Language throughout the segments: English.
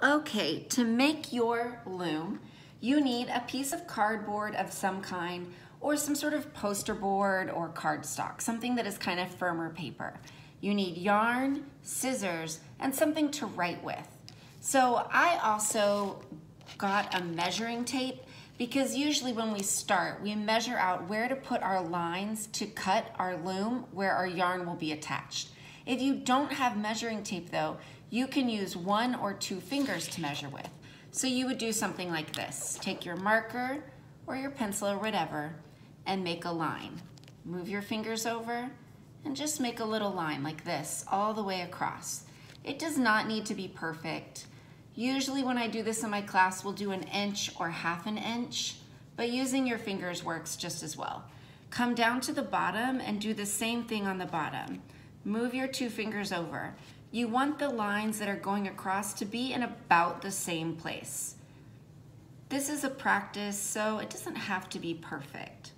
Okay, to make your loom, you need a piece of cardboard of some kind or some sort of poster board or cardstock, something that is kind of firmer paper. You need yarn, scissors, and something to write with. So I also got a measuring tape because usually when we start, we measure out where to put our lines to cut our loom where our yarn will be attached. If you don't have measuring tape though, you can use 1 or 2 fingers to measure with. So you would do something like this. Take your marker or your pencil or whatever and make a line. Move your fingers over and just make a little line like this all the way across. It does not need to be perfect. Usually when I do this in my class, we'll do 1 inch or 1/2 inch, but using your fingers works just as well. Come down to the bottom and do the same thing on the bottom. Move your 2 fingers over. You want the lines that are going across to be in about the same place. This is a practice, so it doesn't have to be perfect.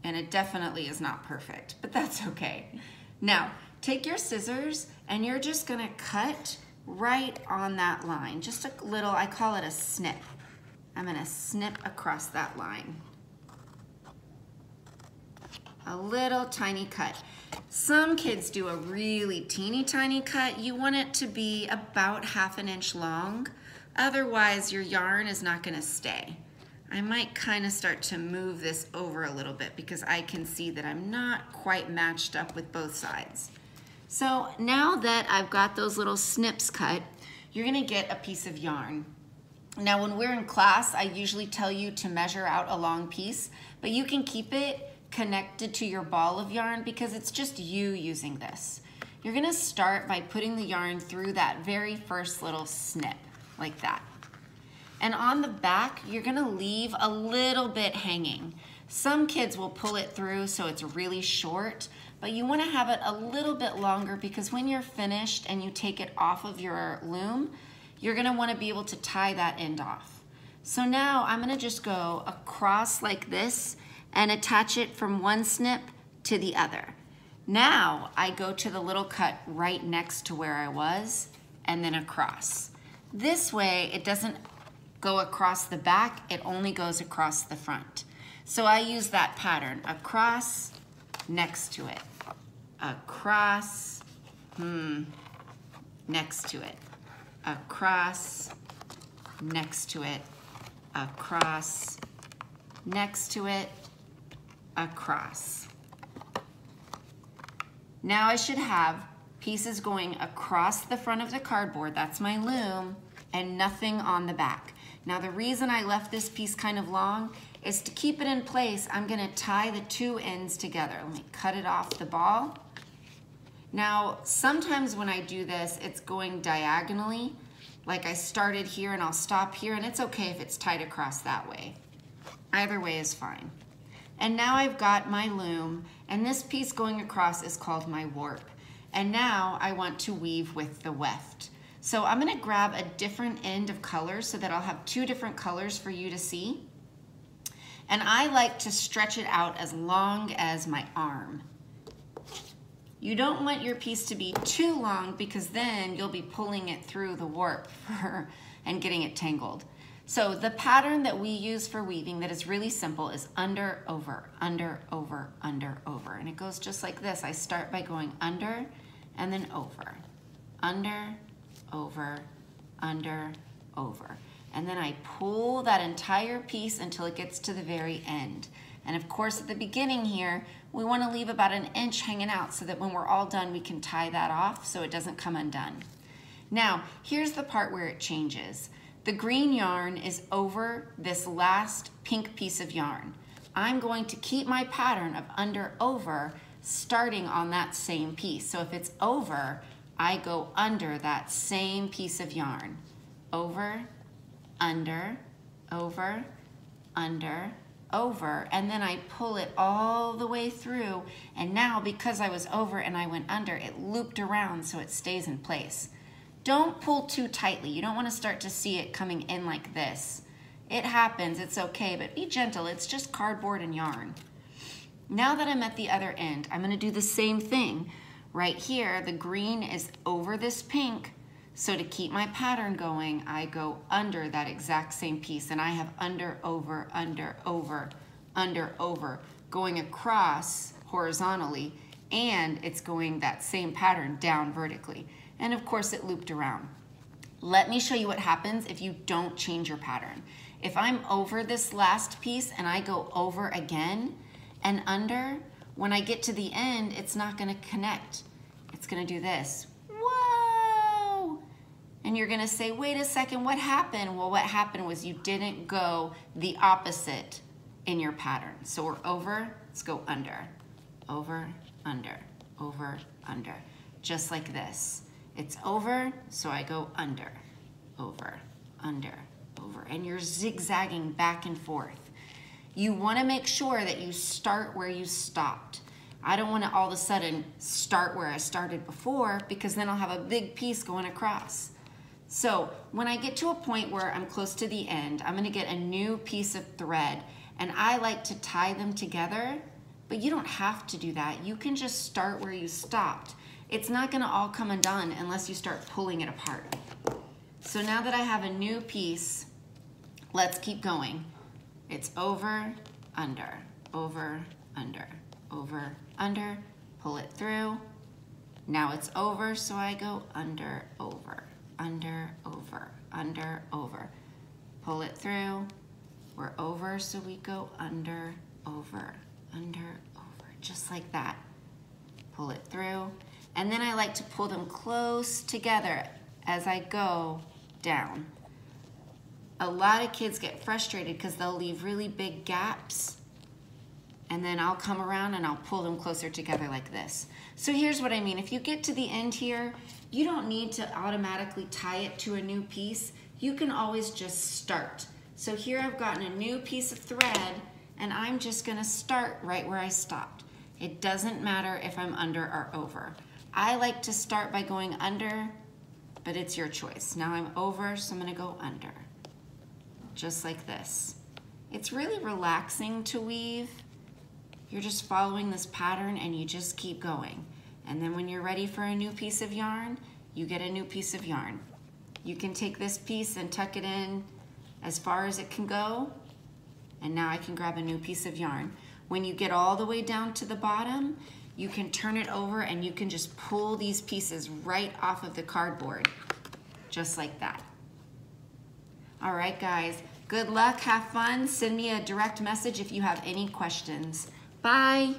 And it definitely is not perfect, but that's okay. Now, take your scissors and you're just gonna cut right on that line. Just a little, I call it a snip. I'm gonna snip across that line. A little tiny cut. Some kids do a really teeny tiny cut. You want it to be about 1/2 inch long. Otherwise, your yarn is not gonna stay. I might kind of start to move this over a little bit because I can see that I'm not quite matched up with both sides. So now that I've got those little snips cut, you're gonna get a piece of yarn. Now when we're in class, I usually tell you to measure out a long piece, but you can keep it connected to your ball of yarn because it's just you using this. You're gonna start by putting the yarn through that very first little snip, like that. And on the back, you're gonna leave a little bit hanging. Some kids will pull it through so it's really short, but you wanna have it a little bit longer because when you're finished and you take it off of your loom, you're gonna wanna be able to tie that end off. So now I'm gonna just go across like this and attach it from one snip to the other. Now I go to the little cut right next to where I was and then across. This way it doesn't go across the back, it only goes across the front. So I use that pattern, across, next to it, across, next to it, across, next to it, across, next to it, across. Now I should have pieces going across the front of the cardboard, that's my loom, and nothing on the back. Now the reason I left this piece kind of long is to keep it in place, I'm gonna tie the 2 ends together. Let me cut it off the ball. Now, sometimes when I do this, it's going diagonally, like I started here and I'll stop here, and it's okay if it's tied across that way. Either way is fine. And now I've got my loom, and this piece going across is called my warp. And now I want to weave with the weft. So I'm gonna grab a different end of color so that I'll have 2 different colors for you to see. And I like to stretch it out as long as my arm. You don't want your piece to be too long because then you'll be pulling it through the warp and getting it tangled. So the pattern that we use for weaving that is really simple is under, over, under, over, under, over. And it goes just like this. I start by going under and then over, under, over, under, over. And then I pull that entire piece until it gets to the very end. And of course at the beginning here, we want to leave about 1 inch hanging out so that when we're all done, we can tie that off so it doesn't come undone. Now, here's the part where it changes. The green yarn is over this last pink piece of yarn. I'm going to keep my pattern of under, over, starting on that same piece. So if it's over, I go under that same piece of yarn. Over, under, over, under, over, and then I pull it all the way through, and now because I was over and I went under, it looped around so it stays in place. Don't pull too tightly. You don't want to start to see it coming in like this. It happens, it's okay, but be gentle. It's just cardboard and yarn. Now that I'm at the other end, I'm going to do the same thing. Right here, the green is over this pink, So to keep my pattern going, I go under that exact same piece, and I have under, over, under, over, under, over, going across horizontally, and it's going that same pattern down vertically. And of course it looped around. Let me show you what happens if you don't change your pattern. If I'm over this last piece and I go over again and under, when I get to the end, it's not gonna connect. It's gonna do this. Whoa! And you're gonna say, wait a second, what happened? Well, what happened was you didn't go the opposite in your pattern. So we're over, let's go under, over, under, over, under, just like this. It's over, so I go under, over, under, over, and you're zigzagging back and forth. You wanna make sure that you start where you stopped. I don't wanna all of a sudden start where I started before, because then I'll have a big piece going across. So when I get to a point where I'm close to the end, I'm gonna get a new piece of thread, and I like to tie them together, but you don't have to do that. You can just start where you stopped. It's not gonna all come undone unless you start pulling it apart. So now that I have a new piece, let's keep going. It's over, under, over, under, over, under, pull it through. Now it's over, so I go under, over, under, over, under, over. Pull it through. We're over, so we go under, over, under, over, just like that. Pull it through. And then I like to pull them close together as I go down. A lot of kids get frustrated because they'll leave really big gaps, and then I'll come around and I'll pull them closer together like this. So here's what I mean. If you get to the end here, you don't need to automatically tie it to a new piece. You can always just start. So here I've gotten a new piece of thread, and I'm just gonna start right where I stopped. It doesn't matter if I'm under or over. I like to start by going under, but it's your choice. Now I'm over, so I'm gonna go under, just like this. It's really relaxing to weave. You're just following this pattern and you just keep going. And then when you're ready for a new piece of yarn, you get a new piece of yarn. You can take this piece and tuck it in as far as it can go, and now I can grab a new piece of yarn. When you get all the way down to the bottom, you can turn it over and you can just pull these pieces right off of the cardboard, just like that. All right, guys, good luck, have fun. Send me a direct message if you have any questions. Bye.